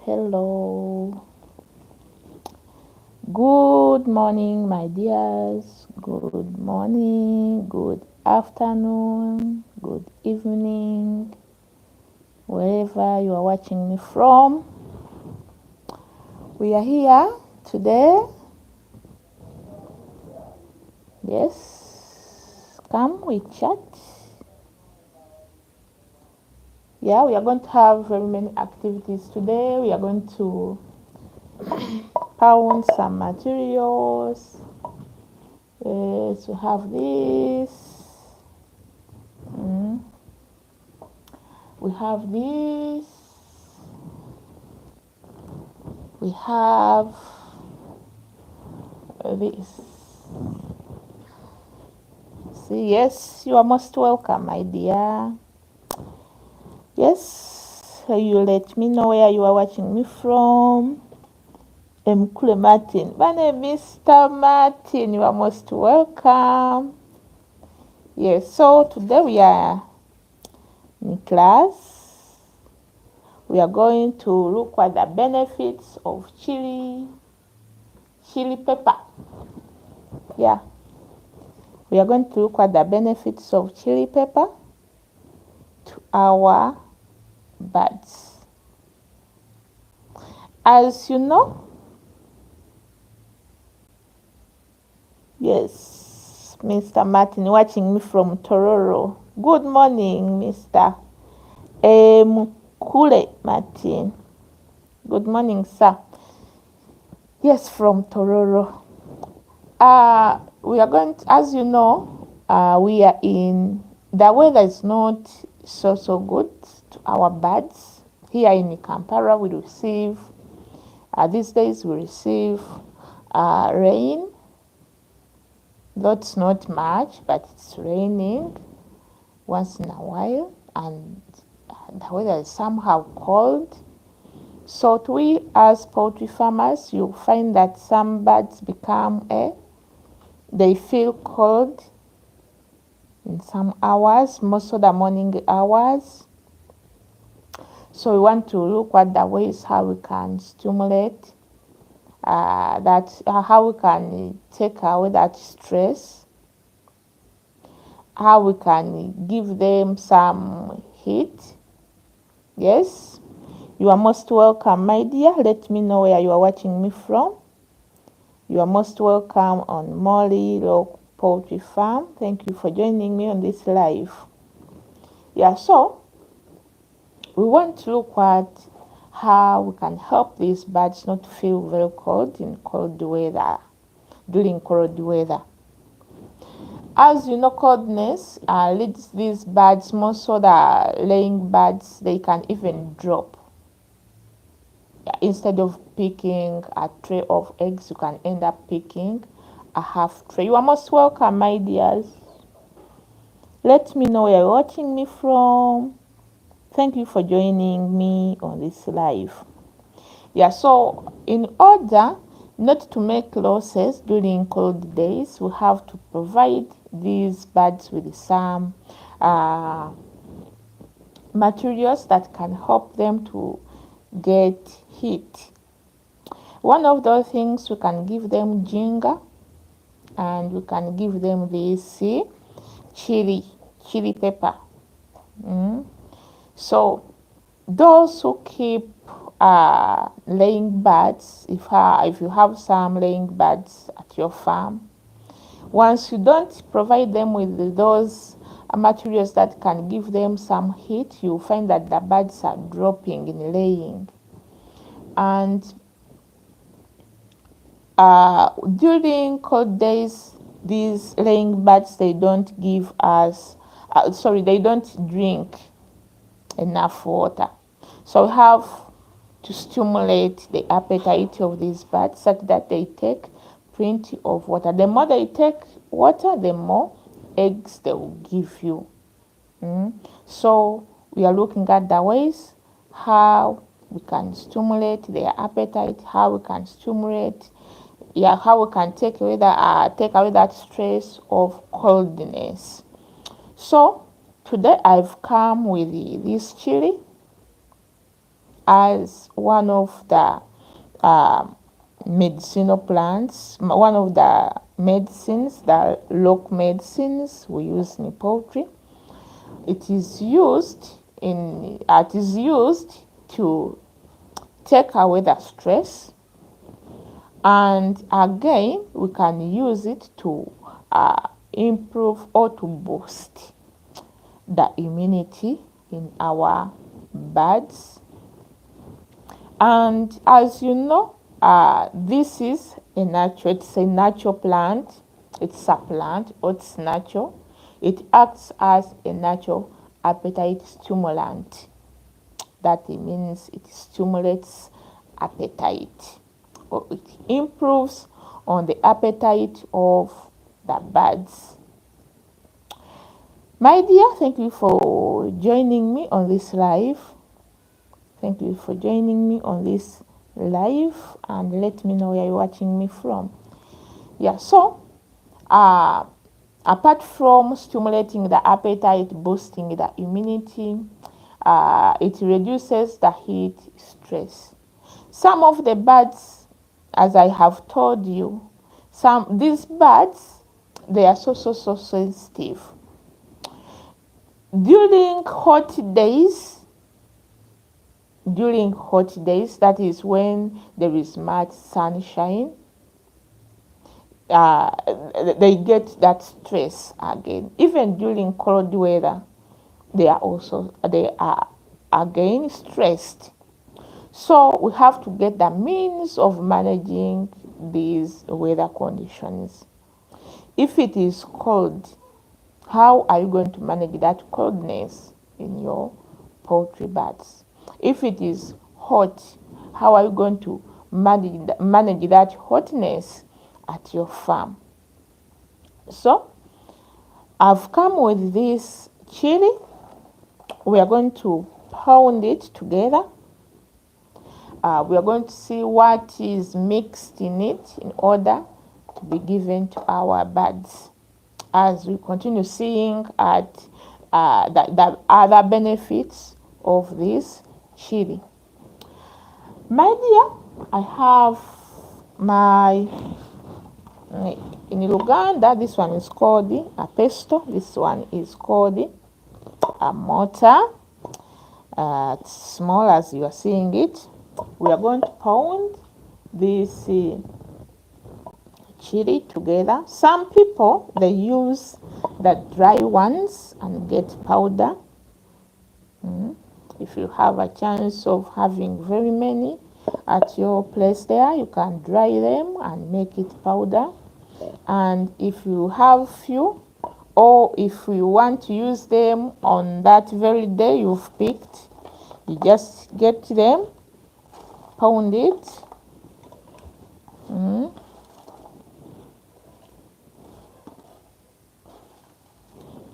Hello. Good morning, my dears. Good morning, good afternoon, good evening, wherever you are watching me from. We are here today. Yes, come, we chat. Yeah, we are going to have very many activities today. We are going to pound some materials. Yes, we have this. We have this. We have this. See, yes, you are most welcome, my dear. Yes, you let me know where you are watching me from. Mkule Martin. My name is Mr. Martin. You are most welcome. Yes, so today we are in class. We are going to look at the benefits of chili pepper. Yeah. We are going to look at the benefits of chili pepper to our birds. As you know, yes, Mr. Martin watching me from Tororo. Good morning, Mr. Mkule Martin. Good morning, sir. Yes, from Tororo. We are going to, as you know, we are in, the weather is not so good to our birds. Here in Kampala, we receive, these days we receive rain. That's not much, but it's raining once in a while, and the weather is somehow cold. So we as poultry farmers, you find that some birds become they feel cold in some hours, most of the morning hours. So we want to look at the ways how we can stimulate how we can take away that stress, how we can give them some heat. Yes, you are most welcome, my dear. Let me know where you are watching me from. You are most welcome on Molly Low Poultry Farm. Thank you for joining me on this live. Yeah, so we want to look at how we can help these birds not to feel very cold in cold weather, during cold weather. As you know, coldness leads these birds, most of the laying birds, they can even drop. Instead of picking a tray of eggs, you can end up picking a half tray. You are most welcome, my dears. Let me know where you're watching me from. Thank you for joining me on this live. Yeah, so in order not to make losses during cold days, we have to provide these birds with some materials that can help them to get heat. One of those things, we can give them ginger, and we can give them this chili pepper. So those who keep laying birds, if you have some laying birds at your farm, once you don't provide them with those materials that can give them some heat, you find that the birds are dropping in laying. And during cold days, these laying birds, they don't give us, they don't drink enough water. So we have to stimulate the appetite of these birds such that they take plenty of water. The more they take water, the more eggs they will give you. So we are looking at the ways how we can stimulate their appetite, how we can stimulate, how we can take away that stress of coldness. So today I've come with this chili. as one of the medicinal plants, one of the medicines, the local medicines we use in poultry. It is used to take away the stress, and again we can use it to improve or to boost the immunity in our birds. And as you know, this is it's a natural plant. It's a plant, or it's natural. It acts as a natural appetite stimulant. That means it stimulates appetite, or it improves on the appetite of the birds. My dear, thank you for joining me on this live. Thank you for joining me on this live, and let me know where you're watching me from. Yeah, so apart from stimulating the appetite, boosting the immunity, it reduces the heat stress. Some of the birds, as I have told you, these birds, they are so sensitive. During hot days, that is when there is much sunshine, they get that stress again. Even during cold weather, they are again stressed. So we have to get the means of managing these weather conditions. If it is cold, how are you going to manage that coldness in your poultry birds? If it is hot, how are you going to manage that hotness at your farm? So I've come with this chili. We are going to pound it together. We are going to see what is mixed in it in order to be given to our birds, as we continue seeing at the other benefits of this chili. My dear, I have in Uganda, this one is called a pesto, this one is called a mortar. It's small as you are seeing it. We are going to pound this chili together. Some people, they use the dry ones and get powder. If you have a chance of having very many at your place there, you can dry them and make it powder. And if you have few, or if you want to use them on that very day you've picked, you just get them, pound it.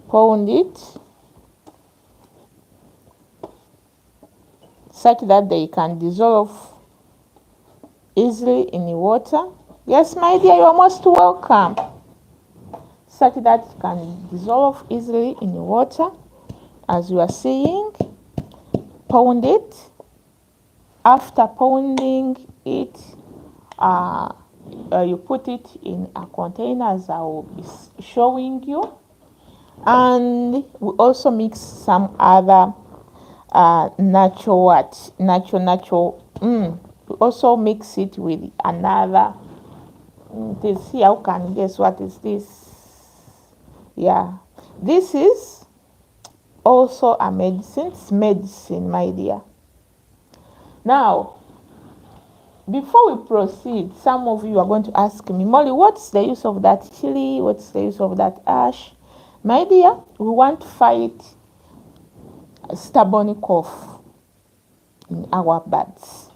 Pound it such that they can dissolve easily in the water. Yes, my dear, you are most welcome. Such that it can dissolve easily in the water, as you are seeing. Pound it. After pounding it, you put it in a container, as I will be showing you. And we also mix some other natural. We also mix it with another. This here, you can guess what is this? Yeah, this is also a medicine. It's medicine, my dear. Now, before we proceed, some of you are going to ask me, Molly, what's the use of that chili? What's the use of that ash? My dear, we want to fight stubborn cough in our birds.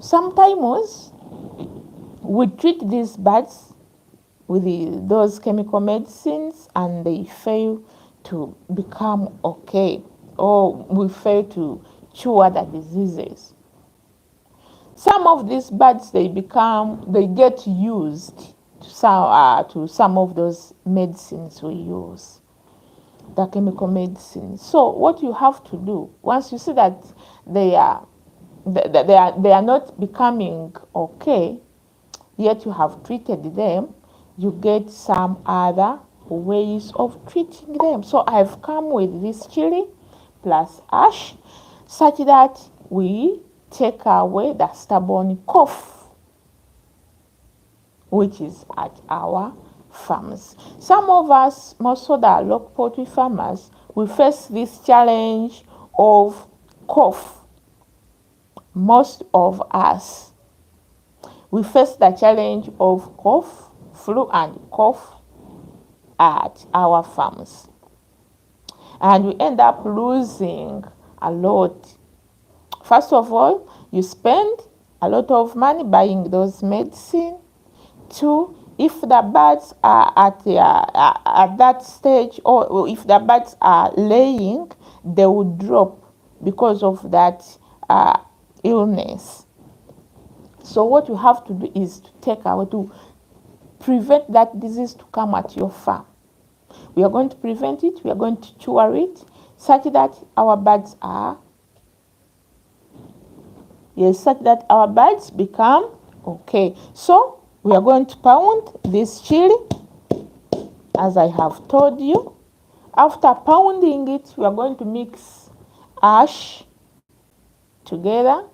Sometimes we treat these birds with those chemical medicines and they fail to become okay, or we fail to cure the diseases. Some of these birds, they get used to some of those medicines we use, the chemical medicines. So what you have to do, once you see that they are they are not becoming okay, yet you have treated them, you get some other ways of treating them. So I've come with this chili plus ash, such that we take away the stubborn cough which is at our farms. Some of us, most of the local poultry farmers, we face this challenge of cough. Most of us, we face the challenge of cough, flu and cough at our farms. And we end up losing a lot. First of all, you spend a lot of money buying those medicine. Two, if the birds are at that stage, or if the birds are laying, they will drop because of that illness. So what you have to do is to take away, to prevent that disease to come at your farm. We are going to prevent it, we are going to cure it, such that our birds are, such that our birds become okay. So we are going to pound this chili, as I have told you. After pounding it, we are going to mix ash together.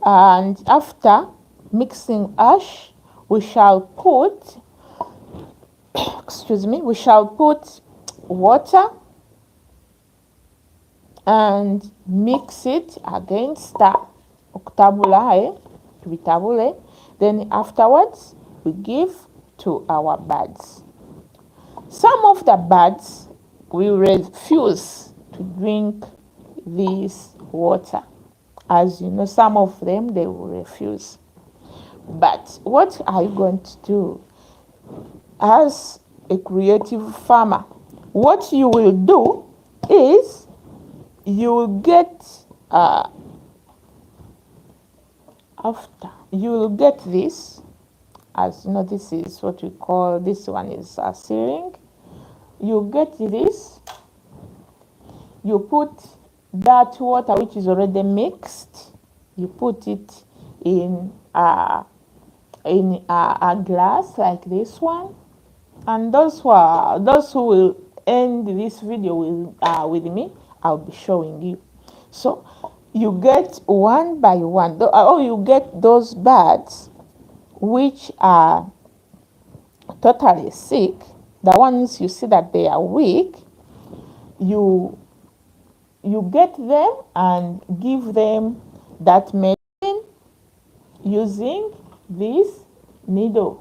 And after mixing ash, we shall put, we shall put water and mix it against the tabula, tabule. Then afterwards, we give to our birds. Some of the birds will refuse to drink this water. As you know, some of them, they will refuse. But what are you going to do? As a creative farmer, what you will do is you will get, you will get this, as you know, this is what we call, this one is a syringe. You get this, you put that water which is already mixed, you put it in a glass like this one. And those who will end this video with me, I'll be showing you. So you get one by one, or you get those birds which are totally sick, the ones you see that they are weak, you get them and give them that medicine using this needle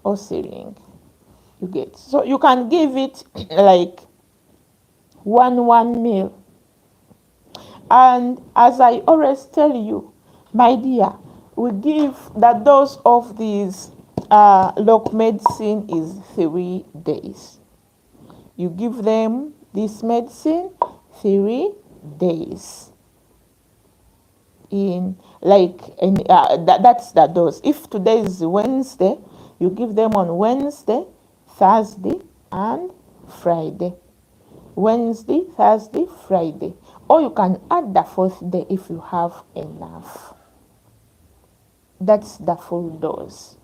or syringe you get. So you can give it like one meal. And as I always tell you, my dear, we give the dose of this local medicine is 3 days. You give them this medicine 3 days. That's the dose. If today is Wednesday, you give them on Wednesday, Thursday, and Friday. Wednesday, Thursday, Friday. Or you can add the 4th day if you have enough. That's the full dose.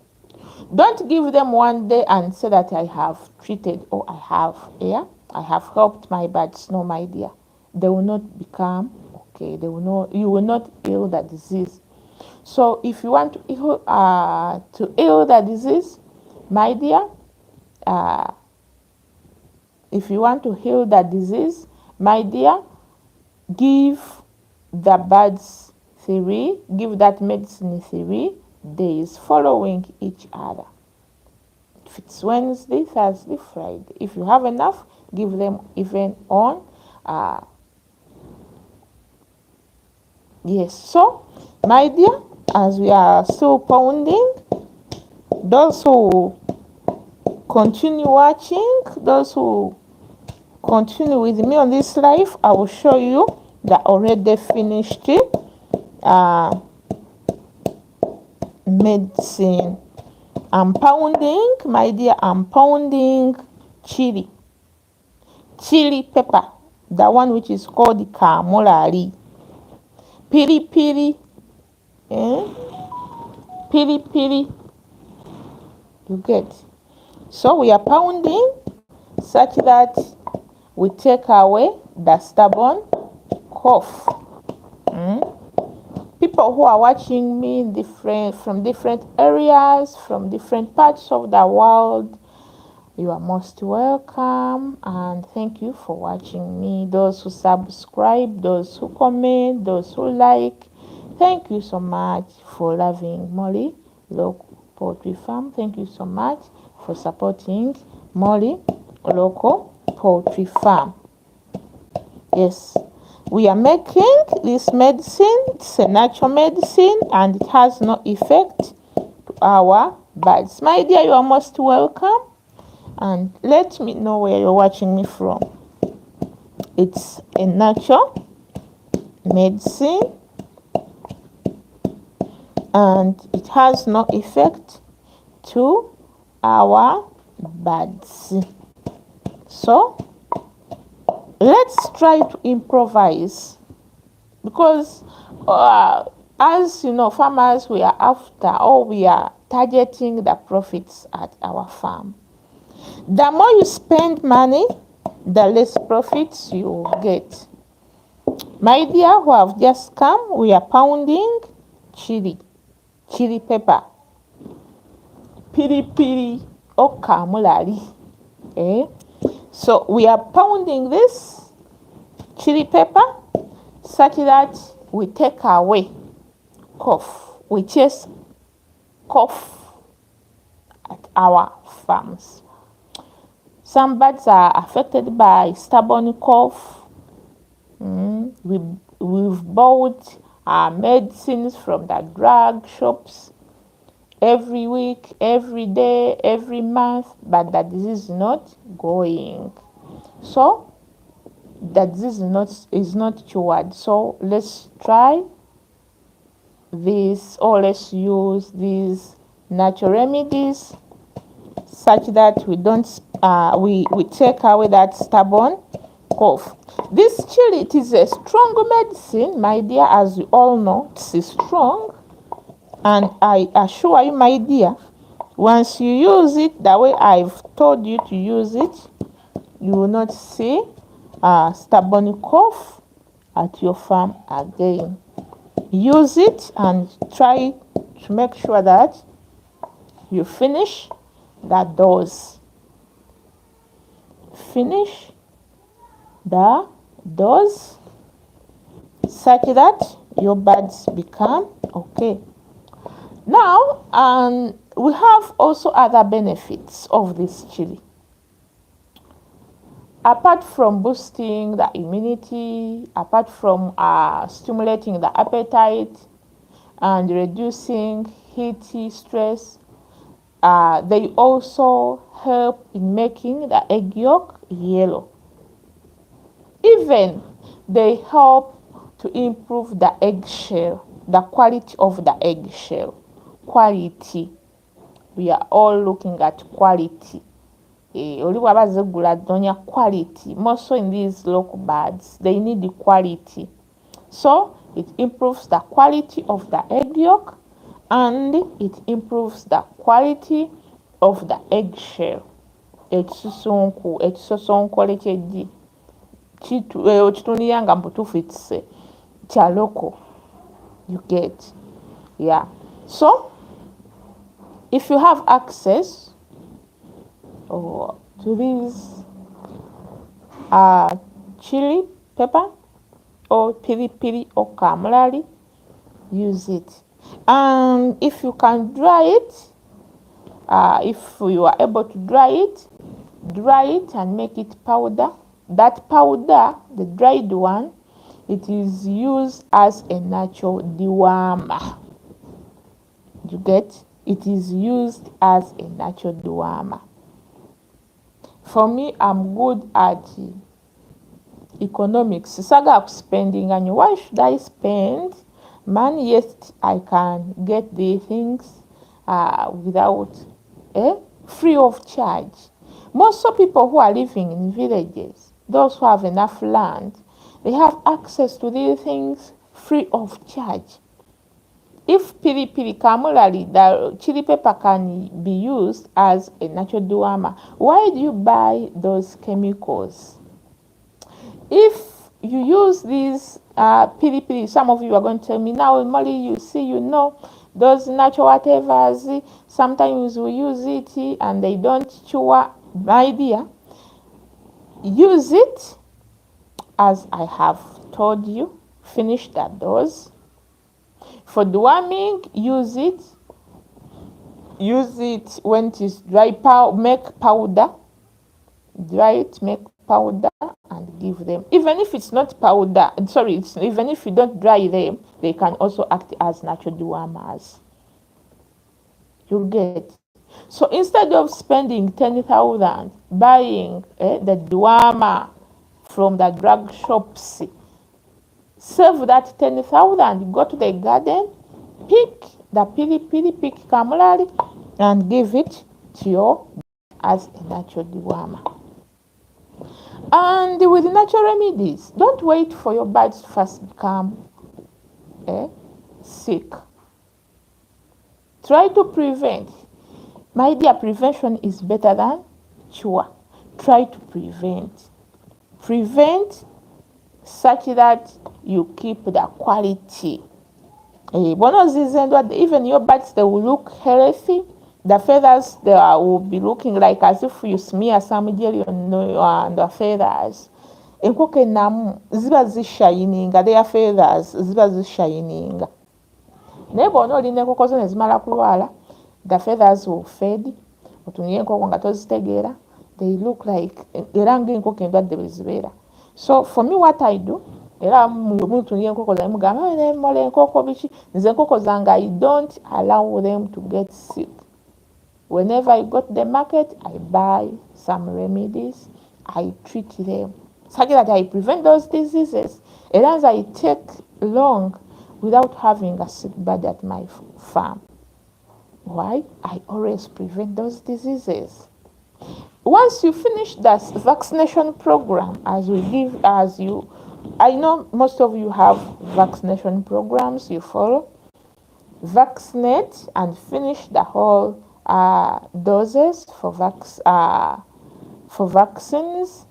Don't give them one day and say that I have treated or I have helped my birds. No, my dear. They will not become okay. You will not heal the disease. So if you want to heal the disease, my dear, if you want to heal the disease, my dear, give the birds give that medicine 3 days following each other. If it's Wednesday, Thursday, Friday. If you have enough, give them even on. Yes, so my dear, as we are still pounding, those who continue watching, those who continue with me on this live, I will show you the already finished medicine. I'm pounding, my dear, I'm pounding chili pepper, the one which is called kamulari. piri piri, eh? Piri piri, you get. So we are pounding such that we take away the stubborn cough. People who are watching me from different areas, from different parts of the world, you are most welcome, and thank you for watching me. Those who subscribe, those who comment, those who like, thank you so much for loving Molly Local Poultry Farm. Thank you so much for supporting Molly Local Poultry Farm. Yes, we are making this medicine. It's a natural medicine and it has no effect to our birds. My dear, you are most welcome, and let me know where you're watching me from. It's a natural medicine and it has no effect to our birds. So let's try to improvise, because as you know, farmers, we are after, or we are targeting the profits at our farm. The more you spend money, the less profits you get. My dear, who have just come, we are pounding chili pepper, piri piri oka mulali. So we are pounding this chili pepper such that we take away cough. We chase cough at our farms. Some birds are affected by stubborn cough. We've bought our medicines from the drug shops every week, every day, every month, but the disease is not going. So the disease is not cured. So let's try this, or let's use these natural remedies such that we don't we take away that stubborn cough. This chili, it is a strong medicine, my dear, as you all know. It's strong, and I assure you, my dear, once you use it the way I've told you to use it, you will not see stubborn cough at your farm again. Use it and try to make sure that you finish that dose. Finish the dose such that your birds become okay. Now, we have also other benefits of this chili. Apart from boosting the immunity, apart from stimulating the appetite and reducing heat stress, they also help in making the egg yolk yellow. Even they help to improve the eggshell, the quality of the eggshell. Quality. We are all looking at quality. Quality. More so in these local birds, they need the quality. So it improves the quality of the egg yolk, and it improves the quality of the eggshell. Ekisosonkola ky'eggi okitunira mbutuufu it's kya local. You get, yeah. So if you have access to these chili pepper or piri piri or kamulali, use it. And if you can dry it, if you are able to dry it and make it powder. That powder, the dried one, it is used as a natural dewormer. You get? It is used as a natural dewormer. For me, I'm good at economics. Saga spending, and why should I spend money? Yes, I can get the things without free of charge. Most of people who are living in villages, those who have enough land, they have access to these things free of charge. If pili pili kamulali, the chili pepper can be used as a natural dewormer, why do you buy those chemicals? If you use these pili pili, some of you are going to tell me, now Molly, you see, you know, those natural whatevers, sometimes we use it and they don't cure. My dear, use it as I have told you. Finish that dose. For deworming, use it when it is dry. Make powder, dry it, make powder and give them. Even if it's not powder, even if you don't dry them, they can also act as natural dewormers. You get. So instead of spending 10,000 buying the dewormer from the drug shops, save that 10,000, go to the garden, pick the pili, pick kamulali, and give it to your as a natural dewormer. And with natural remedies, don't wait for your birds to first become sick. Try to prevent. My dear, prevention is better than cure. Try to prevent. Prevent such that you keep the quality. Even your birds, they will look healthy. The feathers, they will be looking like as if you smear some jelly on the feathers. Enkoko enamu ziba zishininga, their feathers ziba zishininga. Naye bw'ona olina enkoko zo ne zimala kulwala, the feathers will fade. Otunye enkoko nga tozitegeera, they look like era ng'enkoko endwadde bwe zibeera. So for me, what I do, era mutunye enkoko zange mugamba mola enkoko biki, nze enkoko zange I don't allow them to get sick. Whenever I go to the market, I buy some remedies, I treat them such that I prevent those diseases. And as I take long without having a sick bird at my farm. Why? I always prevent those diseases. Once you finish that vaccination program, I know most of you have vaccination programs you follow. Vaccinate and finish the whole doses for vaccines.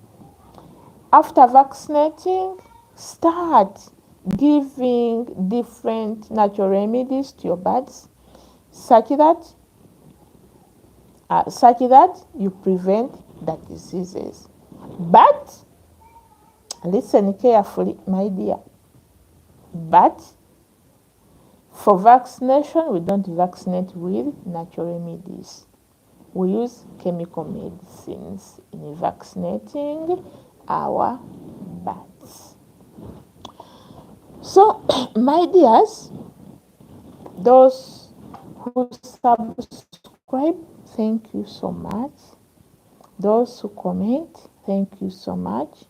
After vaccinating, start giving different natural remedies to your birds such that you prevent the diseases. But listen carefully, my dear. But for vaccination, we don't vaccinate with natural remedies. We use chemical medicines in vaccinating our birds. So, my dears, those who subscribe, thank you so much. Those who comment, thank you so much.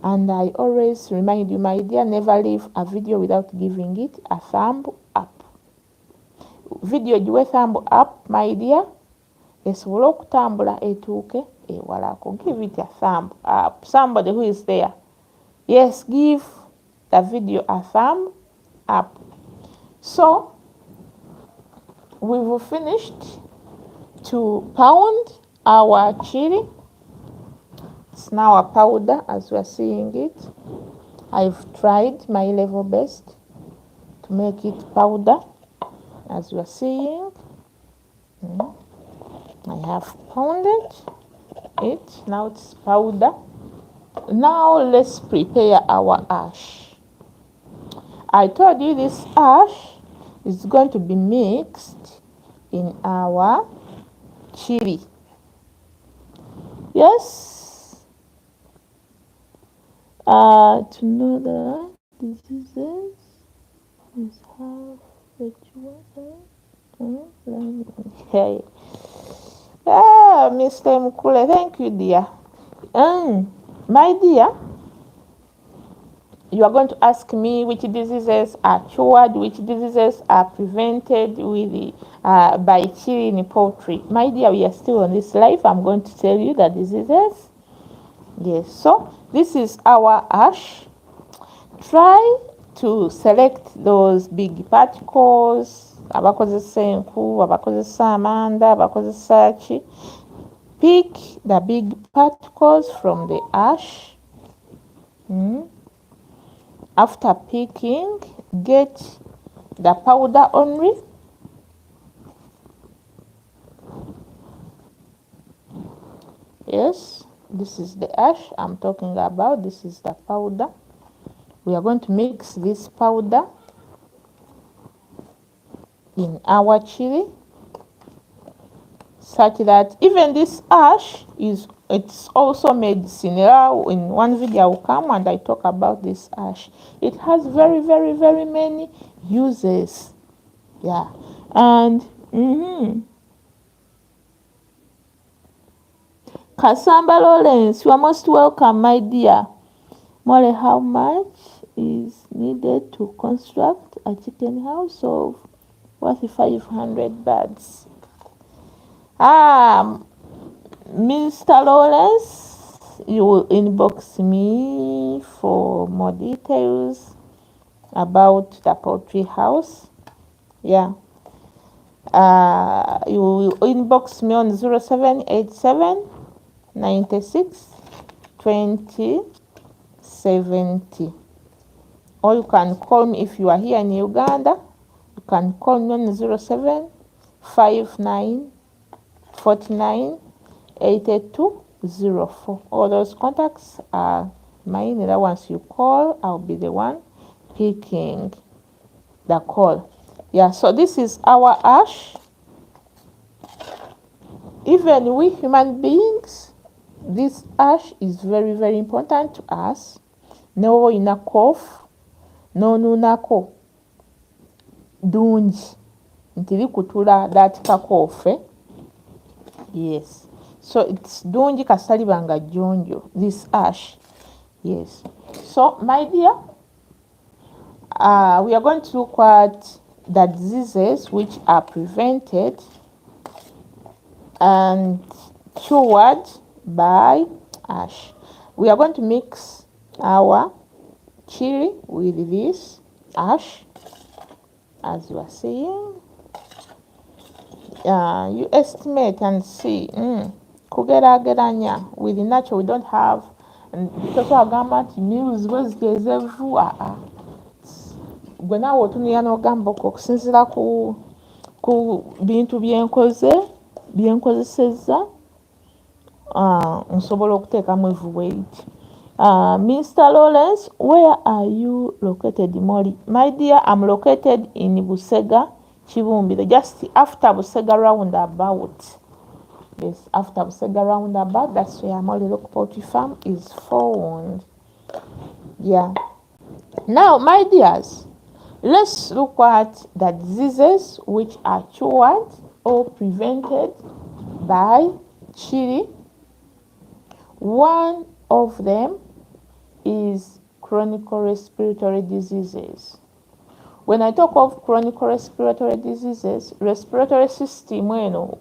And I always remind you, my dear, never leave a video without giving it a thumb up. Video giwe thumb up, my dear, esobola okutambula etuuke ewalako. Give it a thumb up. Somebody who is there. Yes, give the video a thumb up. So, we've finished to pound our chili. It's now a powder as we are seeing it. I've tried my level best to make it powder as we are seeing. I have pounded it. Now it's powder. Now let's prepare our ash. I told you this ash is going to be mixed in our chili. Yes. To know the diseases is how okay. Mr. Mkule, thank you, dear. My dear, you are going to ask me which diseases are cured, which diseases are prevented with by chili in poultry. My dear, we are still on this live. I'm going to tell you the diseases. Yes, so this is our ash. Try to select those big particles. Abakozesa enku, abakozesa amanda, abakozesa ki. Pick the big particles from the ash. After picking, get the powder only. Yes, this is the ash I'm talking about. This is the powder. We are going to mix this powder in our chili, such that even this ash it's also medicinal. In one video I will come and I talk about this ash. It has very, very, very many uses. Yeah. And Kasamba Lawrence, you are most welcome, my dear. More, how much is needed to construct a chicken house of worth 500 birds? Mr. Lawrence, you will inbox me for more details about the poultry house. Yeah. You will inbox me on 0787 96 20 70. Or you can call me if you are here in Uganda. You can call me on 07 59 49 82 04. All those contacts are mine. That once you call, I'll be the one picking the call. Yeah, so this is our ash. Even we human beings, this ash is very, very important to us. No ina cough, no nunako dungi ntiri kutula that cough. Yes, so it's dungi kasalibanga jonjo, this ash. Yes, so my dear, we are going to look at the diseases which are prevented and cured by ash. We are going to mix our chili with this ash, as you are seeing. You estimate and see. Kugerageranya with natural. We don't have total government news was gwe naawe otunira n'ogamba okusinziira ku bintu byenkozesezza nsobola okuteekamu evaluate. Mr. Lawrence, where are you located, Moli? My dear, I'm located in Busega, Chibumbire, just after Busega roundabout. Yes, after Busega roundabout, that's where Moli Local Poultry Farm is found. Yeah. Now, my dears, let's look at the diseases which are cured or prevented by chili. One of them is chronic respiratory diseases. When I talk of chronic respiratory diseases, respiratory system,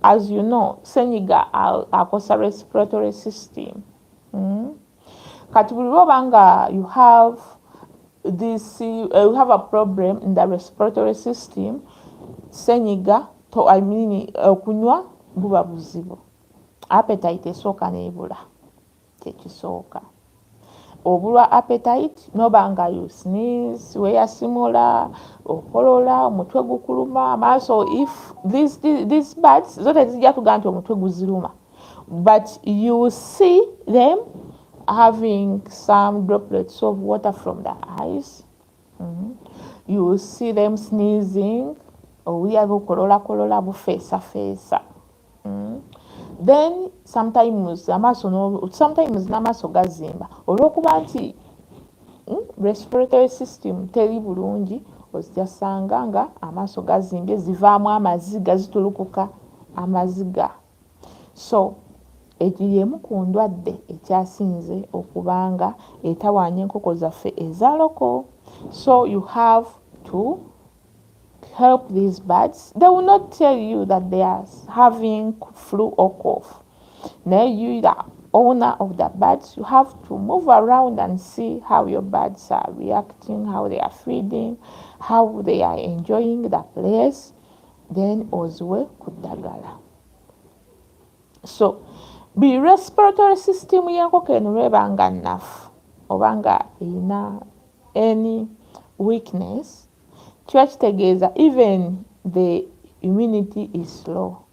as you know, senyiga akosa respiratory system. Kati buli lwobanga you have this, you have a problem in the respiratory system, senyiga okunywa buba buzibu. Appetite esooka n'ebula. Tekisooka. Obulwa appetite nobanga you sneeze, weyasimula, okolola, omutwe gukuluma, amaaso. If these birds zote zijja kugamba nti omutwe guziruma, but you see them having some droplets of water from the eyes. You will see them sneezing, obuya bukolola bufeesa. Then sometimes n'amaaso gazimba olw'okuba nti respiratory system teri bulungi, ozijasanga nga amaaso gazimbye, zivaamu amaziga, zitulukuka amaziga. So ekyo y'emu ku ndwadde ekyasinze okubanga etawaanya enkoko zaffe eza loko. So you have to help these birds. They will not tell you that they are having flu or cough. Naye owner of the birds, you have to move around and see how your birds are reacting, how they are feeding, how they are enjoying the place, then ozwe kuddagala. So bi respiratory system y'enkoko eno lweba nga nnafu oba nga erina any weakness, kiba kitegeeza even the immunity is low.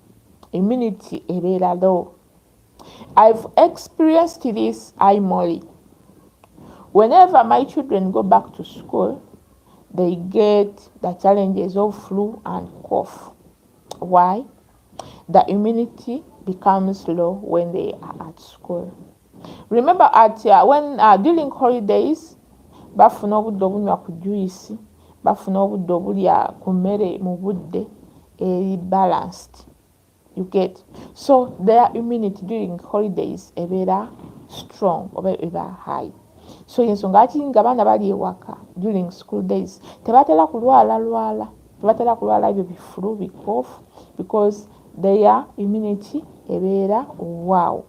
Immunity ebeera low. I've experienced this imoli. Whenever my children go back to school, they get the challenges of flu and cough. Why? The immunity becomes low when they are at school. Remember when during holidays, bafuna obudde obunywa ku juice, bafuna obudde obulya ku mmere mu budde eri balanced. You get? So their immunity during holidays ebeera strong oba ebeera high. So yensonga lwaki nga abaana bali ewaka during school days tebatera kulwala ebyo bifulu bikofu because their immunity ebeera wow.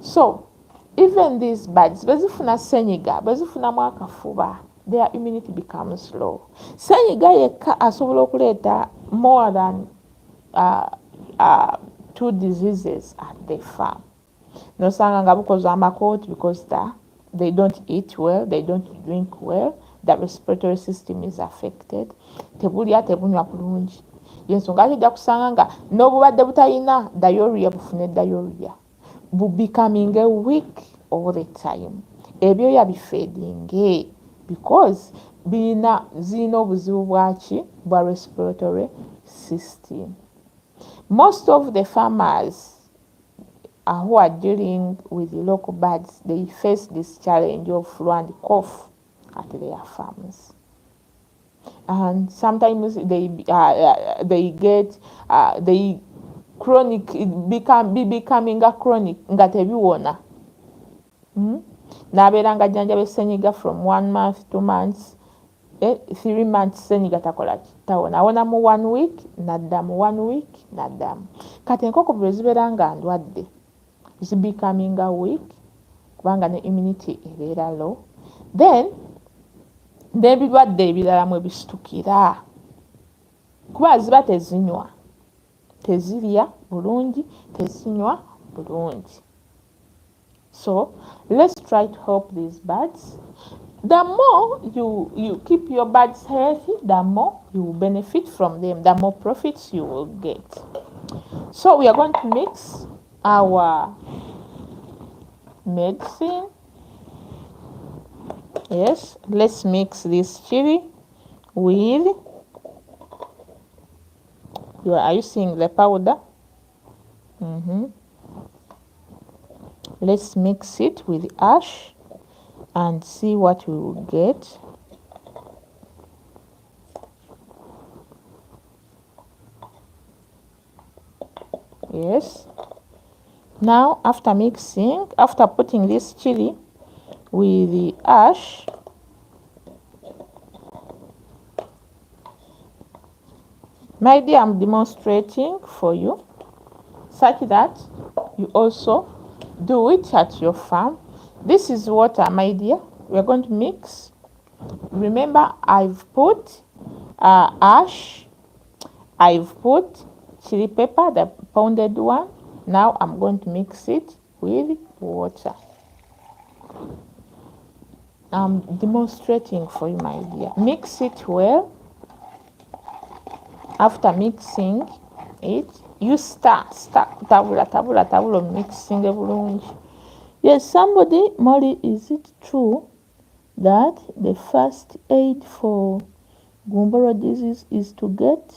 So even these birds bezifuna senyiga, bezifunamu akafuba, their immunity becomes low. Senyiga yekka asobola okuleeta more than 2 diseases at the farm. Nosanga nga bukoze amakooti because they don't eat well, they don't drink well, the respiratory system is affected. Tebulya tebunywa bulungi. Yensonga kijja kusanga nga n'obubadde butalina diarrhea bufune diarrhea. Becoming weak all the time. Ebyoya bifeedinge because zirina obuzibu bwaki bwa respiratory system. Most of the farmers who are dealing with the local birds, they face this challenge of flu and cough at their farms. And sometimes they get chronic, becoming a chronic nga tebiwona. Nabeera nga jjanjaba senyiga from 1 month, 2 months, 3 months senyiga takola tawona. Awona mu 1 week naddamu, 1 week naddamu. Kati enkoko bwe zibeera nga ndwadde, is becoming a weak kubanga ne immunity ebeera low, then n'ebirwadde ebirala mwe bisitukira kuba ziba tezinywa, tezirya bulungi, tezinywa bulungi. So let's try to help these birds. The more you keep your birds healthy, the more you will benefit from them, the more profits you will get. So we are going to mix our medicine. Yes, let's mix this chili with, are you seeing the powder? Let's mix it with ash and see what we will get. Yes. Now, after mixing, after putting this chili with the ash, my dear, I'm demonstrating for you such that you also do it at your farm. This is water, my dear. We're going to mix. Remember, I've put ash, I've put chili pepper, the pounded one. Now I'm going to mix it with water. I'm demonstrating for you, my dear. Mix it well. After mixing it, you start tabula mixing bulungi. Yes, somebody, Molly, is it true that the first aid for Gumboro disease is to get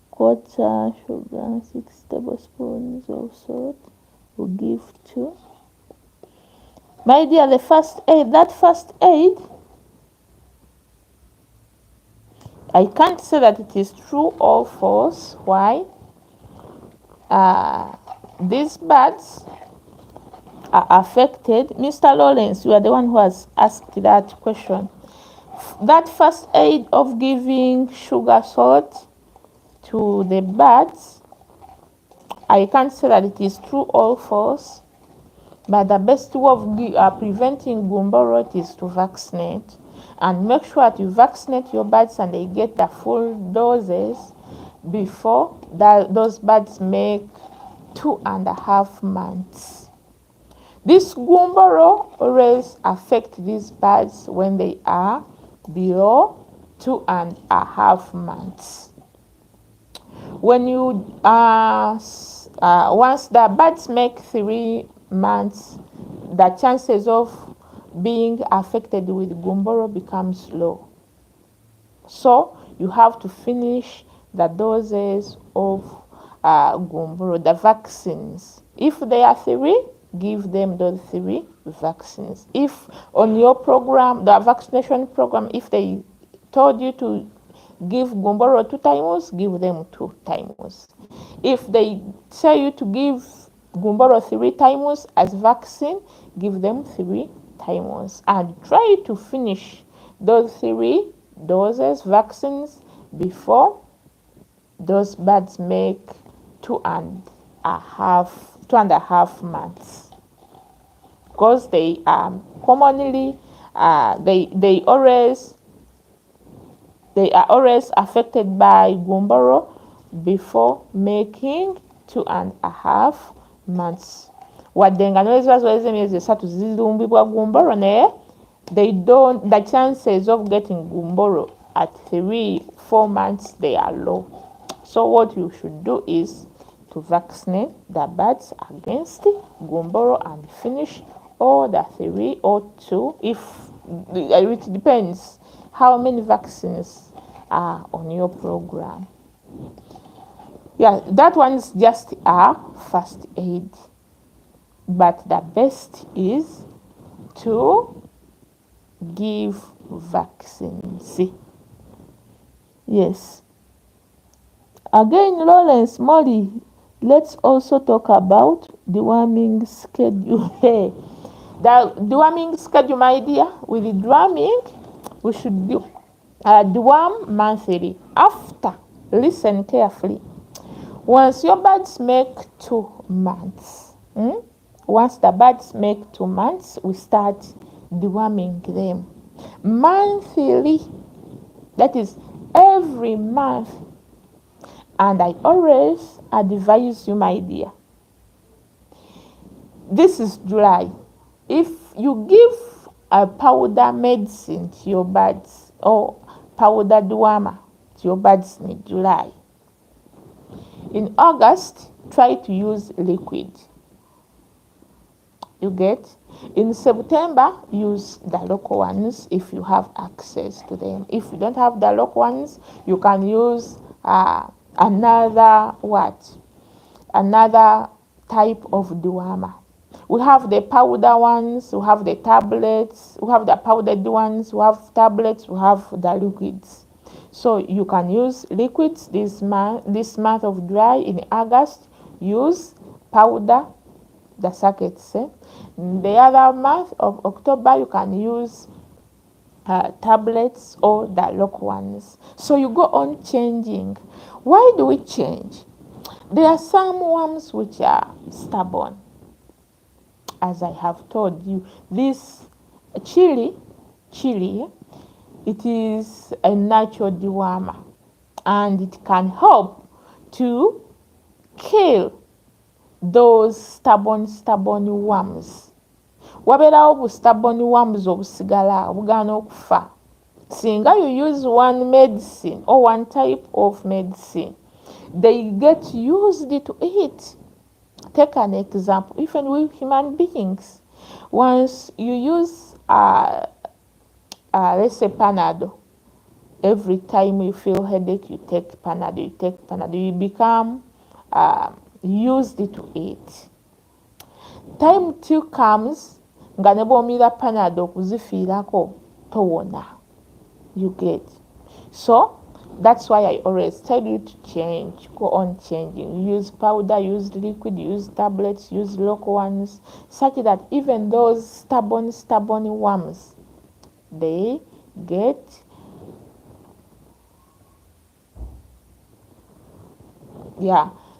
quarter sugar, 6 tablespoons of salt to give to? My dear, the first aid, that first aid, I can't say that it is true or false. Why? These birds are affected. Mr. Lawrence, you are the one who has asked that question. That first aid of giving sugar salt to the birds, I can't say that it is true or false. But the best way of preventing gumboro is to vaccinate, and make sure that you vaccinate your birds and they get the full doses before those birds make 2.5 months. This gumboro always affect these birds when they are below 2.5 months. When you once the birds make 3 months, the chances of being affected with gumboro becomes low. So you have to finish the doses of gumboro, the vaccines. If they are 3, give them those 3 vaccines. If on your program, the vaccination program, if they told you to give gumboro 2 times, give them 2 times. If they tell you to give gumboro 3 times as vaccine, give them 3 times. And try to finish those 3 doses, vaccines, before those birds make 2.5 months. Because they are commonly, they are always affected by gumboro before making 2.5 months. Waddenga n'ezibazo emyezi 3 zilumbibwa gumboro naye the chances of getting gumboro at 3-4 months, they are low. So what you should do is to vaccinate the birds against gumboro and finish all the 3 or 2, if it depends how many vaccines are on your program. Yeah, that one is just a first aid, but the best is to give vaccines. Yes. Again, Lawrence, Molly, let's also talk about deworming schedule. The deworming schedule, my dear, with the deworming, we should do deworm monthly. After, listen carefully. Once your birds make 2 months, once the birds make 2 months, we start deworming them monthly. That is every month. And I always advise you, my dear, this is July. If you give a powder medicine to your birds or powder dewormer to your birds in July, in August, try to use liquid. You get? In September, use the local ones if you have access to them. If you don't have the local ones, you can use another type of dewormer. We have the powder ones, we have the tablets, we have the powdered ones, we have tablets, we have the liquids. So you can use liquids this month of July. In August, use powder, the circuits. The other month of October, you can use tablets or the local ones. So you go on changing. Why do we change? There are some worms which are stubborn. As I have told you, this chili, it is a natural dewormer, and it can help to kill those stubborn worms. Wabeerawo bu stubborn worms obusigala obugaana okufa. Singa you use one medicine or one type of medicine, they get used to it. Take an example, even with human beings. Once you use, let's say Panadol, every time you feel headache, you take Panadol, you become used to it. Time too comes, nga ne bw'omira Panadol okuzifiirako towona. You get? So that's why I always tell you to change, go on changing. Use powder, use liquid, use tablets, use local ones, such that even those stubborn worms, they get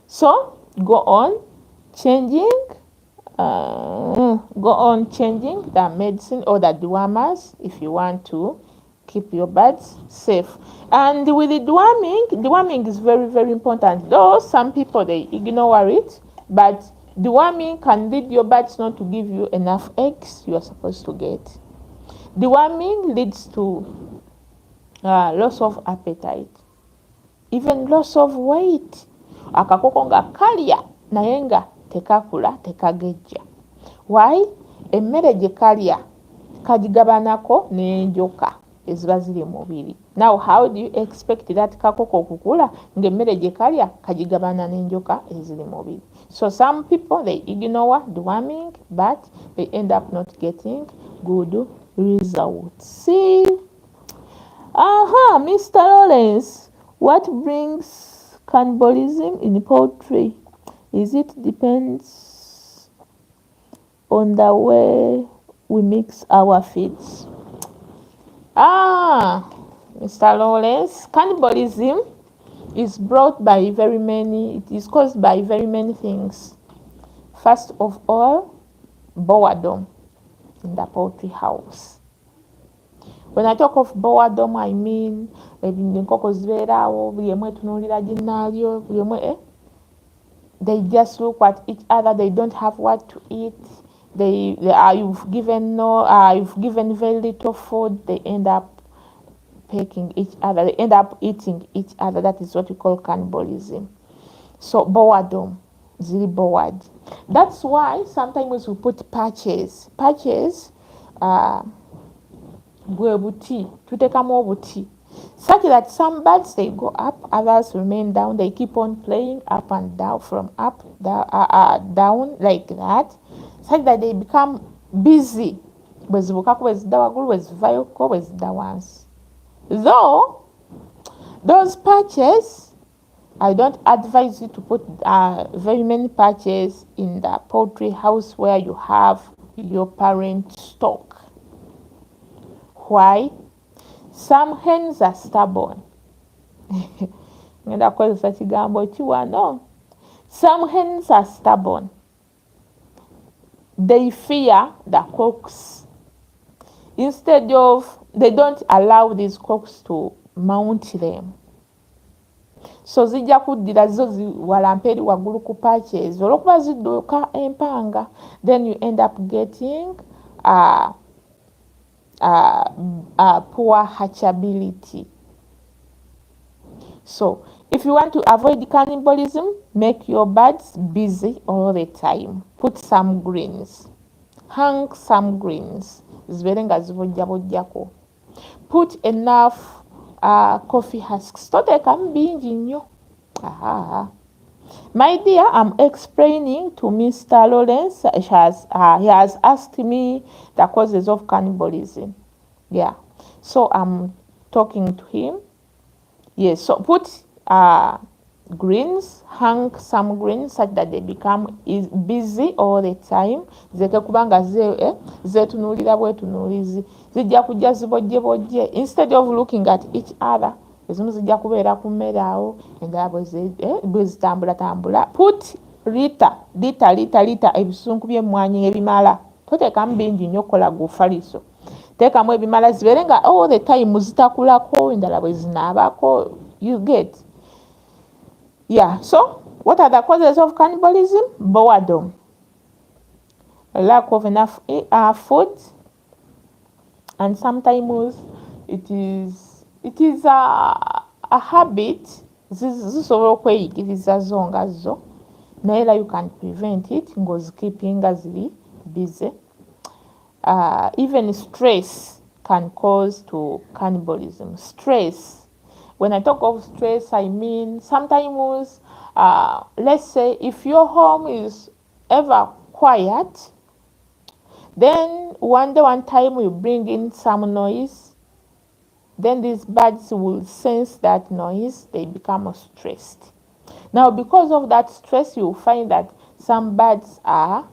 So go on changing. go on changing the medicine or the dewormers if you want to keep your birds safe. And with the deworming is very, very important. Though some people they ignore it, but deworming can lead your birds not to give you enough eggs you are supposed to get. Deworming leads to loss of appetite, even loss of weight. Akakoko nga kalya naye nga tekakula tekagejja. Why? Emmere gye kalya kagigabanako n'enjoka eziba ziri mu mubiri. Now how do you expect that kakoko okukula ng'emmere gye kalya kagigabana n'enjoka eziri mu mubiri? So some people they ignore deworming, but they end up not getting good results. See? Mr. Lawrence, what brings cannibalism in poultry? Is it depends on the way we mix our feeds? Mr. Lawrence, cannibalism is brought by it is caused by very many things. First of all, boredom in the poultry house. When I talk of boredom, I mean enkoko zibeerawo buli emu etunuulira ginnaalyo buli emu they just look at each other, they don't have what to eat, you've given very little food, they end up pecking each other, they end up eating each other. That is what we call cannibalism. So boredom, really bored. That's why sometimes we put patches gwe buti tutekamu obuti such that some birds they go up, others remain down, they keep on playing up and down, from up down like that, such that they become busy bwezibukako bwezidda waggulu bwezivayoko bwezidda wansi. Though those patches, I don't advise you to put very many patches in the poultry house where you have your parent stock. Why? Some hens are stubborn. Some hens are stubborn. They fear the cocks. Instead of, they don't allow these cocks to mount them. So zijja kuddira zo ziwalampa eri waggulu ku patches olw'okuba zidduuka empanga. Then you end up getting poor hatchability. So if you want to avoid cannibalism, make your birds busy all the time. Put some greens. Hang some greens. Zibeere nga zibojjabojjako. Put enough coffee husks. Toteekamu bingi nnyo. My dear, I'm explaining to Mr. Lawrence. He has asked me the causes of cannibalism. Yeah. So I'm talking to him. Yes. So put greens, hang some greens such that they become busy all the time. Zeke kubanga zetunuulira bwetunuulizi. Zijja kujja zibojjebojje. Instead of looking at each other, ezimu zijja kubeera ku mmere awo endala bwe zitambula. Put lita ebisunku by'emmwanyi ebimala. Toteekamu bingi nnyo kola gufaliso. Teekamu ebimala zibeere nga all the time zitakulako endala bwe zinaabako. You get? Yeah. So what are the causes of cannibalism? Boredom, lack of enough food, and sometimes it is a habit. Zisobola okweyigiriza zo nga zo naye era you can prevent it ng'ozikeeping nga ziri busy. Even stress can cause to cannibalism. Stress. When I talk of stress, I mean sometimes, let's say if your home is ever quiet, then one time you bring in some noise, then these birds will sense that noise, they become stressed. Now, because of that stress, you find that some birds are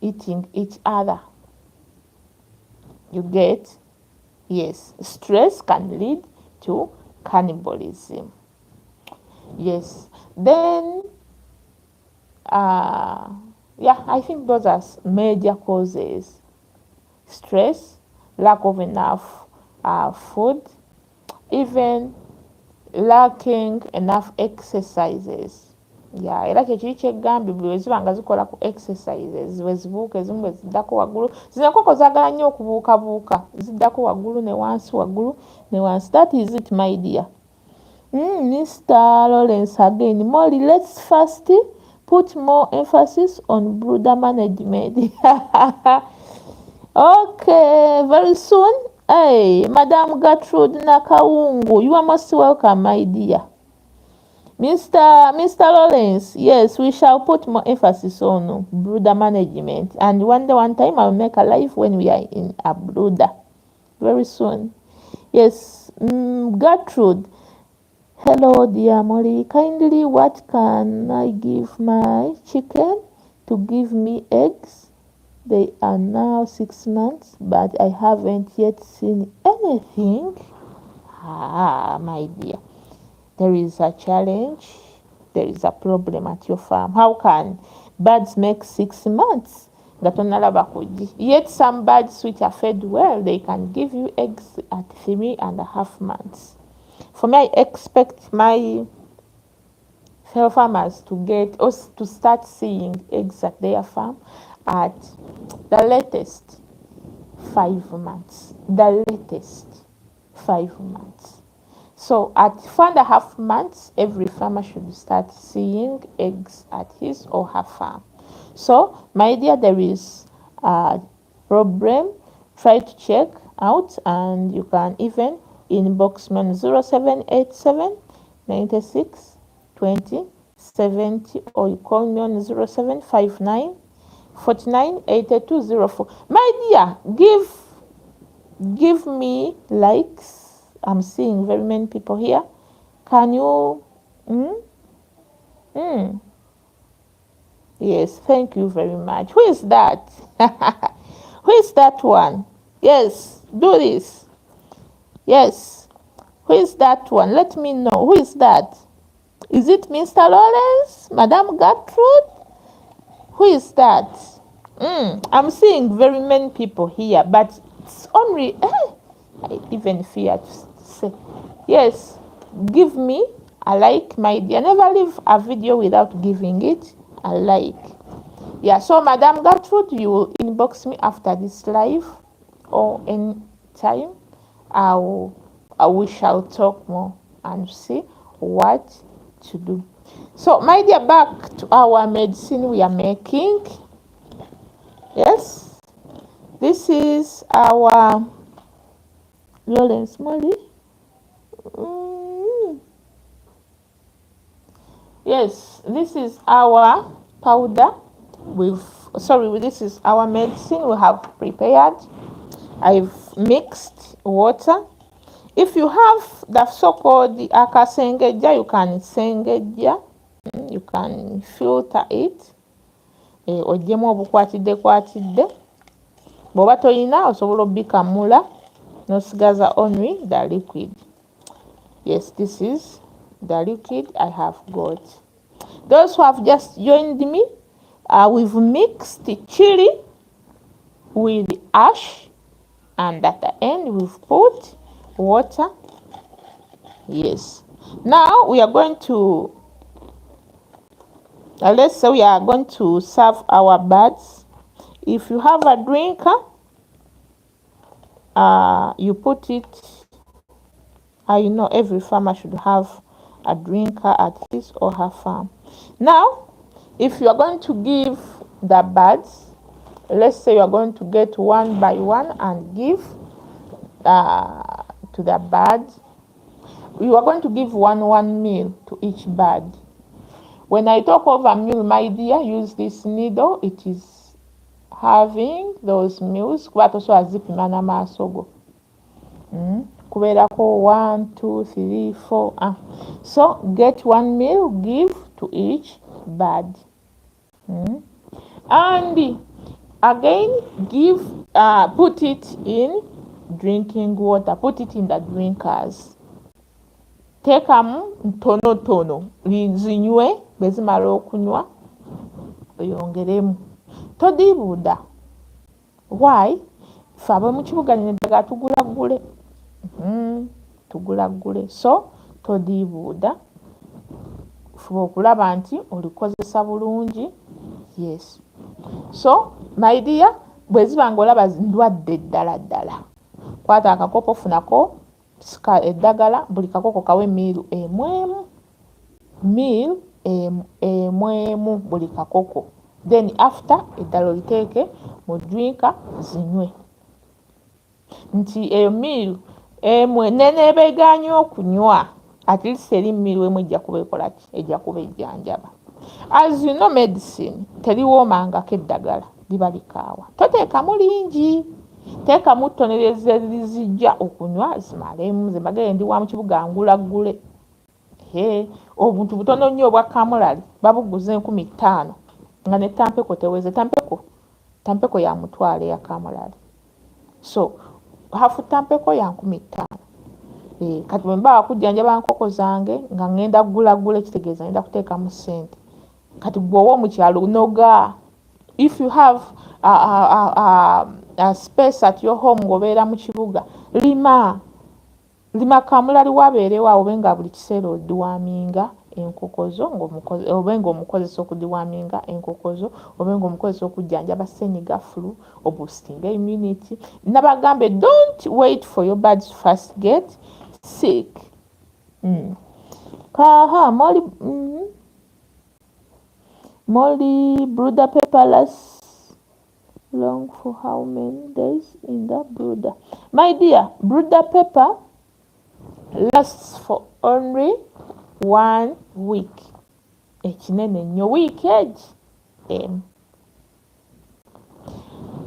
eating each other. You get? Yes, stress can lead to cannibalism. Yes. Then yeah, I think those are major causes. Stress, lack of enough food, even lacking enough exercises. Yeah, era kyekiri kyegambye bwe ziba nga zikola ku exercises bwe zibuuka ezimu bwe ziddako waggulu, zino enkoko zaagala nnyo okubuukabuuka, ziddako waggulu ne wansi, waggulu ne wansi. That is it, my dear. Mr. Lawrence again. Molly, let's first put more emphasis on brooder management. Okay, very soon. Hey, Madam Gertrude Nakawungu, you are most welcome, my dear. Mr. Lawrence, yes, we shall put more emphasis on brooder management. And one time I'll make a live when we are in a brooder. Very soon. Yes, Gertrude. Hello, dear Molly. Kindly, what can I give my chicken to give me eggs? They are now 6 months, but I haven't yet seen anything. My dear, there is a challenge. There is a problem at your farm. How can birds make 6 months? Yet some birds which are fed well, they can give you eggs at 3.5 months. For me, I expect my fellow farmers to start seeing eggs at their farm at the latest 5 months. The latest 5 months. So at 4.5 months, every farmer should start seeing eggs at his or her farm. So, my dear, there is a problem. Try to check out, and you can even inbox me on 0787 96 20 70, or you call me on 0759 49 8204. My dear, give me likes. I'm seeing very many people here. Can you? Yes, thank you very much. Who is that? Who is that one? Yes, do this. Yes. Who is that one? Let me know. Who is that? Is it Mr. Lawrence? Madam Gertrude? Who is that? I'm seeing very many people here, but it's only... I even fear to say. Yes, give me a like, my dear. Never leave a video without giving it a like. Yeah, so Madam Gertrude, you will inbox me after this live or any time. We shall talk more and see what to do. So, my dear, back to our medicine we are making. Yes, this is our Lawrence Molly. Yes, this is our powder. This is our medicine we have prepared. I've mixed water. If you have the so-called akasengeja, you can sengeja. You can filter it. Ogyemu obukwatidde. Bw'oba toyina osobola obikamula n'osigaza only the liquid. Yes, this is the liquid I have got. Those who have just joined me, we've mixed chili with ash, and at the end we've put water. Yes. Now we are going to, let's say we are going to serve our birds. If you have a drinker, you put it. Every farmer should have a drinker at his or her farm. Now, if you are going to give the birds, let's say you are going to get one by one and give to the bird, you are going to give one meal to each bird. When I talk of a meal, my dear, use this needle. It is having those meals. Kuberako 1, 2, 3, 4. So get one meal, give to each bird. And again, put it in drinking water. Put it in the drinkers. Take tono zinywe bezimala okunywa oyongeremu. todiibuuda. Why? Ffe ab'omu kibuga nino eddagala tugula ggule. So todiibuuda, fuba okulaba nti olikozesa bulungi. Yes. So my dear, bwe ziba ng'olaba ndwadde ddala, kwata akakopo, funako eddagala, buli kakopo kawe miiru emwemu buli kakoko. Then after eddala oliteeke mu drinka zinywe. Nti eyo miiru emwe neneebegaanya okunywa, at least eri miiru emu ejja kuba ekola ki? Ejja kuba ejjanjaba. As you know, medicine teliwoomangako eddagala, liba likaawa. Toteekamu lingi, teekamu ttonereza ezijja okunywa zimalemu. Nze mbagere ndi wa mu kibuga ngula ggule. Obuntu butono nnyo obwa kamulali babuguza 5,000 nga ne tampeko teweze. Tampeko ya mutwalo ya kamulali. So hafu tampeko ya 5,000. Kati bwe mba wakujjanjaba nkoko zange nga ngenda ggula kitegeeza ngenda kuteekamu ssente. Kati gwowo mu kyalo noga. If you have a space at your home ng'obeera mu kibuga, lima kamulali wabeerewo awo, obenga buli kiseera odiwaaminga enkokozo, obenga omukozesa okudiwaaminga enkokozo, obenga omukozesa okujjanjaba ssenyiga flu, oboostinga immunity. Nabagambe, don't wait for your birds to first get sick. Molly brooder pepper lasts long for how many days in the brooder? My dear, brooder pepper lasts for only 1 week. Ekinene nnyo, week age.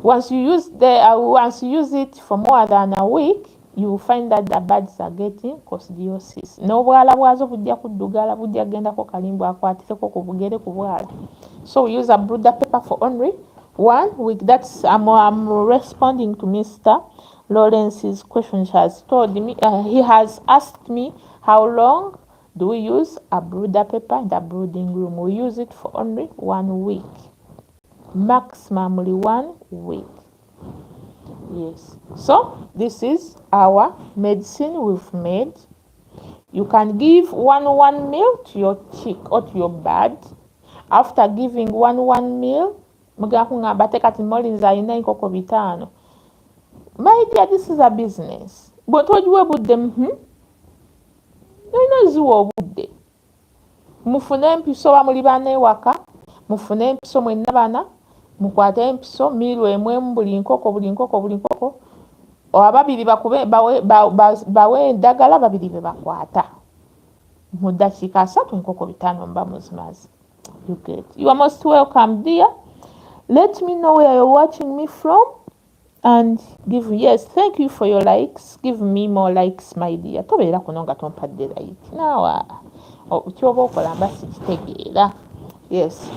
Once you use it for more than a week, you will find that the birds are getting coccidiosis. N'obwala bwazo bujja kuddugala, bujja gendako kalimbu akwatireko ku bugere ku bwala. So we use a brooder pepper for only 1 week. That's I'm responding to Mr. Lawrence's question. He has told me, he has asked me, how long do we use a brooder pepper in the brooding room? We use it for only 1 week, maximally 1 week. Yes. So this is our medicine we've made. You can give one meal to your chick or to your bird. After giving one meal, my dear, this is a business. But what you about them? Obudde. Mufune empiso bamuli bana ewaka, mufune empiso mwenna bana, mukwate empiso miiru emwemu buli nkoko. Ababiri bawe eddagala, babiri be bakwata. Mu ddakiika 3 enkoko 5 mba muzimazi. You are most welcome, dear. Let me know where you're watching me from. And thank you for your likes. Give me more likes, my dear. Tobeera kuno nga tompadde like. Kyoba okola mba sikitegeera. Yes.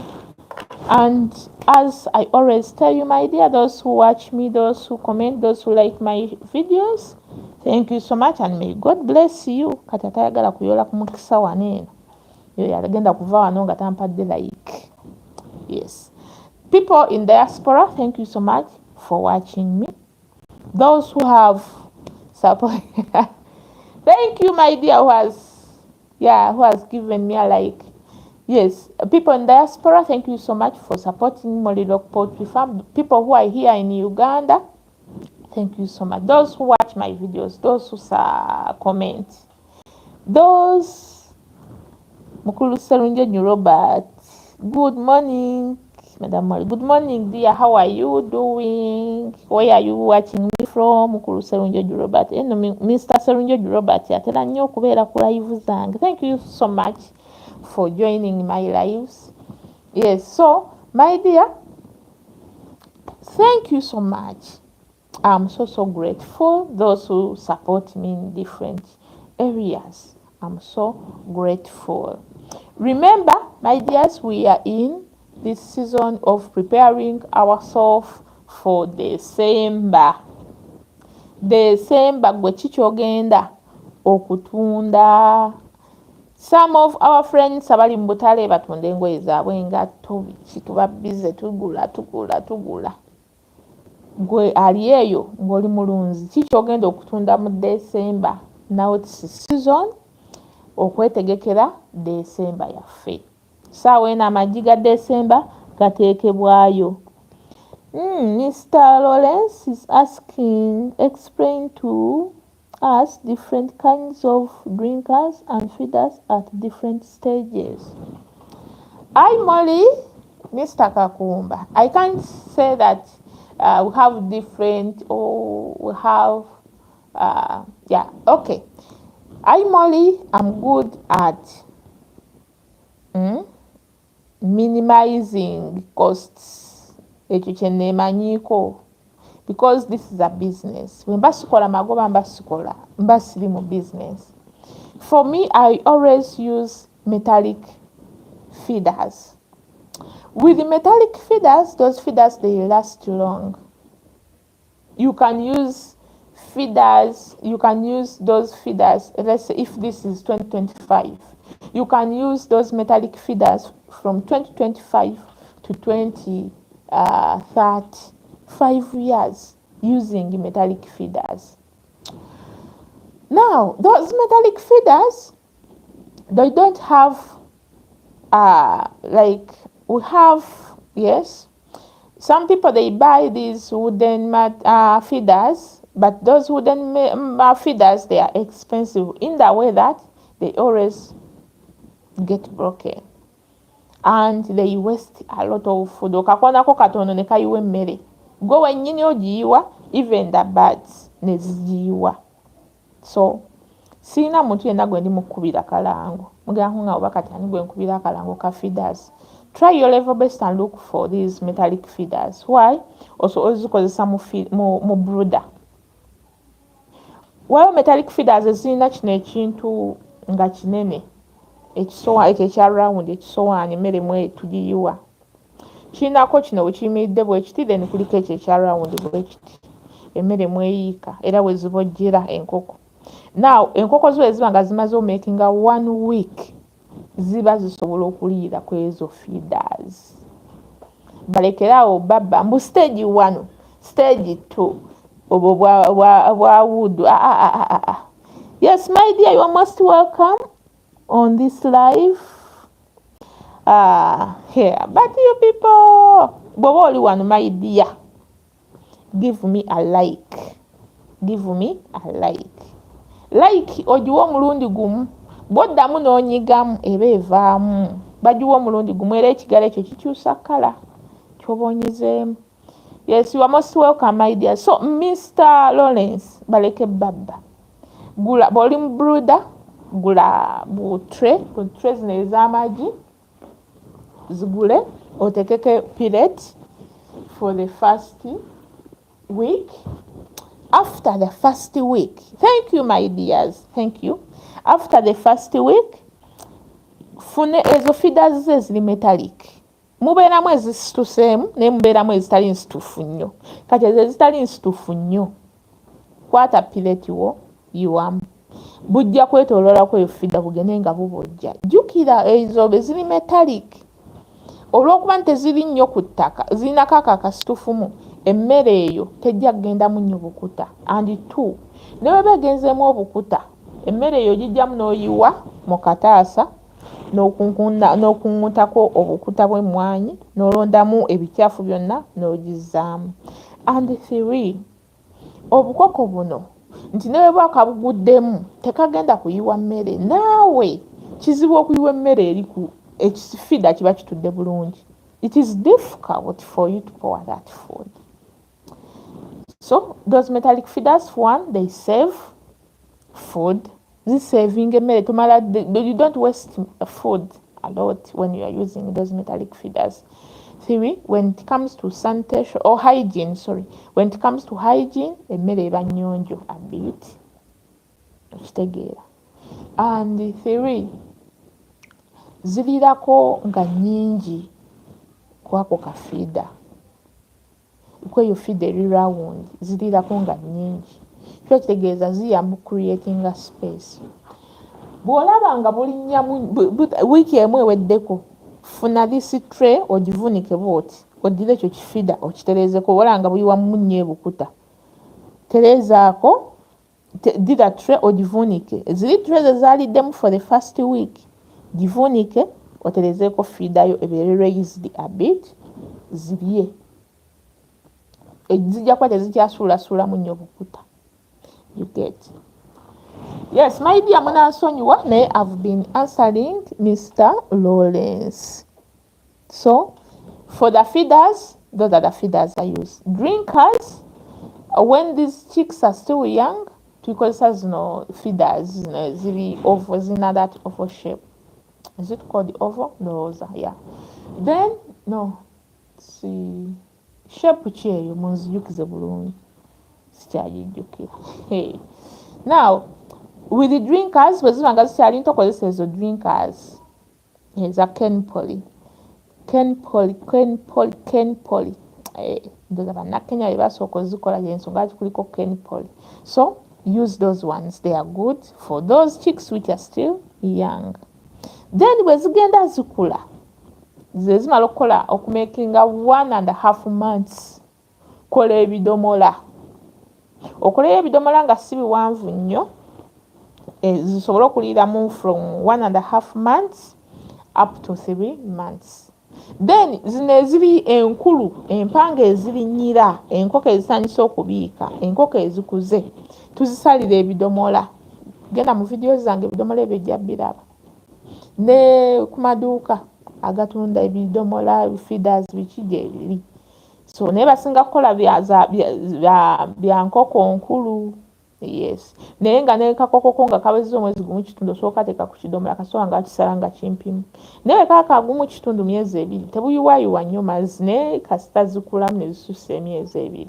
And as I always tell you, my dear, those who watch me, those who comment, those who like my videos, thank you so much and may God bless you. Kati atayagala kuyola ku mukisa waneeno. Yo yagenda kuva wano nga tampadde like. Yes. People in diaspora, thank you so much for watching me. Those who have support, thank you, my dear, who has given me a like. Yes, people in diaspora, thank you so much for supporting Molly Rock Poultry Farm. People who are here in Uganda, thank you so much. Those who watch my videos, those who comment, those Mukulu Serunje Robert, good morning. Madam Molly, good morning, dear. How are you doing? Where are you watching me from? Mukulu Serunjo Robert. Mr. Serunjo Robert. Yatera nnyo okubeera ku live zange. Thank you so much for joining my lives. Yes, so my dear, thank you so much. I'm so grateful. Those who support me in different areas, I'm so grateful. Remember, my dears, we are in this season of preparing ourselves for December. December gwe kikyogenda okutunda Some of our friends abali mu butale batunda engoye zaabwe engatto biki tuba bize tugula. Gwe ali eyo ng'oli mulunzi ki ky'ogenda okutunda mu December? Now it's season okwetegekera December yaffe. Saawa eno amagi ga December gateekebwayo. Mr. Lawrence is asking, explain to us different kinds of drinkers and feeders at different stages. Hi Molly, Mr. Kakumba. I can't say that we have different or we have, okay. Hi Molly, I'm good at minimizing costs. Ekyo kye neemanyiiko because this is a business. When basikola magoba mbasikola mbasiri mu business. For me, I always use metallic feeders. With the metallic feeders, those feeders they last long. You can use feeders. You can use those feeders. Let's say if this is 2025, you can use those metallic feeders from 2025 to 2030. 5 years using metallic feeders. Now, those metallic feeders, they don't have, like we have, yes. Some people, they buy these wooden feeders, but those wooden feeders, they are expensive in the way that they always get broken. And they waste a lot of food. Okakonako katono ne kayiwa emmere. Gwe wennyini ogiyiwa, even the birds ne zigiyiwa. So, sina muntu yenna gwe ndi mukubira kalango. Mugamba nga oba kati ani gwe nkubira kalango ka feeders. Try your level best and look for these metallic feeders. Why? Also ozikozesa mu brooder. Waliwo metallic feeders ezirina kino ekintu nga kinene. Ekisowaani ekyo ekya round ekisowaani emmere mwe tugiyiwa. Kirinako kino bwe kiyimiridde bwe kiti then kuliko ekyo ekya round bwe kiti. Emmere mweyiika era we zibojjera enkoko. Now enkoko zo eziba nga zimaze omakinga 1 week ziba zisobola okuliira ku ezo feeders. Balekerawo baba mbu stage 1, stage 2 obwo bwa wood. Yes my dear, you are most welcome on this live here. But you people, bwoba oli wano my dear, give me a like. Give me a like. Like ogiwa omulundi gumu, bw'oddamu n'onyigamu eba evaamu. Bagiwa omulundi gumu era ekigala ekyo kikyusa kala ky'oba onyizeemu. Yes, you are most welcome my dear. So Mr. Lawrence baleke baba. Gula bw'oli mu brooder, gula bu tray zino ez'amagi zigule otekeke pellet for the first week. After the first week, thank you my dears, thank you. After the first week, fune ezo feeders eziri metallic. Mubeeramu ezisituseemu naye mubeeramu ezitali nsitufu nnyo. Kati ezo ezitali nsitufu nnyo, kwata pellet wo yiwamu. Bujja kwetooloola kweyo feeder bugende nga bubojja. Jjukira ezo beziri metallic. Olw'okuba teziri nnyo ku ttaka, zirinako akakasitufumu, emmere eyo tejja kgendamu nnyo bukuta. And 2, ne bwe begenzeemu obukuta, emmere eyo gijjamu n'oyiwa mu kataasa n'okuŋŋutako obukuta bw'emmwanyi n'olondamu ebicaafu byonna n'ogizzaamu. And 3, obukoko buno nti ne bwe bwakabuguddemu tekagenda kuyiwa mmere. Naawe kizibu okuyiwa emmere eri ku ekifida kiba kitudde bulungi. It is difficult for you to pour that food. So those metallic feeders, one, they save food. This saving emmere tumala, you don't waste food a lot when you are using those metallic feeders. 3, when it comes to sanitation or hygiene, when it comes to hygiene, emmere eba nnyonjo a bit. Okitegeera. And 3, ziriirako nga nnyingi kwako kafiida. Kweyo feed eri round ziriirako nga nnyingi. Kyo kitegeeza ziyamba creating a space. bw'olaba nga bulinnya wiiki emu eweddeko, funa this tray ogivunike bw'oti, oddire ekyo kifida okitereezeko, wala nga buyiwa munnyo ebukuta, tereezaako, ddira tray ogivunike. Ziri tray zezaliddemu for the first week, givunike otereezeeko fiidayo ebeere raised a bit, zirye. Zijja kuba tezikyasuulasuulamu nnyo bukuta. You get. Yes, my dear Munasonyiwa, naye I've been answering Mr. Lawrence. So, for the feeders, those are the feeders I use. Drinkers, when these chicks are still young, tukozesa zino feeders, ziri oval, zina that oval shape. Is it called the oval? No, yeah. Then, no, see, shape cheyo, munzijukize bulungi. Sikyagijjukira. Hey. Now, with the drinkers, bwezibanga zikyali nto kozesa ezo drinkers. Eza Ken Poly. Ndoza bannakenya bye basooka ozikola y'ensonga lwaki kuliko Ken Poly. So, use those ones. They are good for those chicks which are still young. Then bwe zigenda zikula, ze zimala okukola okumakinga 1.5 months, kola ebidomola. Okoleyo ebidomola nga si biwanvu nnyo, zisobola okuliiramu from 1.5 months up to 3 months. Then zino eziri enkulu, empanga ezirinyira, enkoko ezisanyisa okubiika, enkoko ezikuze, tuzisalira ebidomola. Genda mu video zange ebidomola ebyo ejja biraba. Ne ku maduuka agatunda ebidomola, feeders biki gye biri. So naye basinga kukola bya nkoko nkulu. Yes. Naye nga n'ekakoko nga kawezezza omwezi gumu kitundu osooka teeka ku kidomola kasooka nga kisala nga kimpimu. Naye kaaka gumu kitundu myezi 2 tebuyiwayiwa nnyo mazzi, naye kasita zikulamu ne zisussa emyezi 2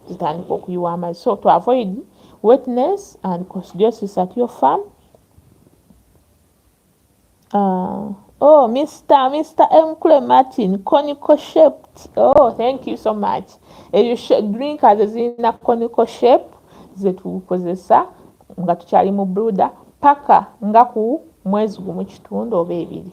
zitandika okuyiwa amazzi. So to avoid wetness and coccidiosis at your farm, Mr. M. Clay Martin, conical shaped. Oh, thank you so much. You should drink as a conical shape. Zetukozesa nga tukyali mu brooder paka nga ku mwezi gumu kitundu oba 2.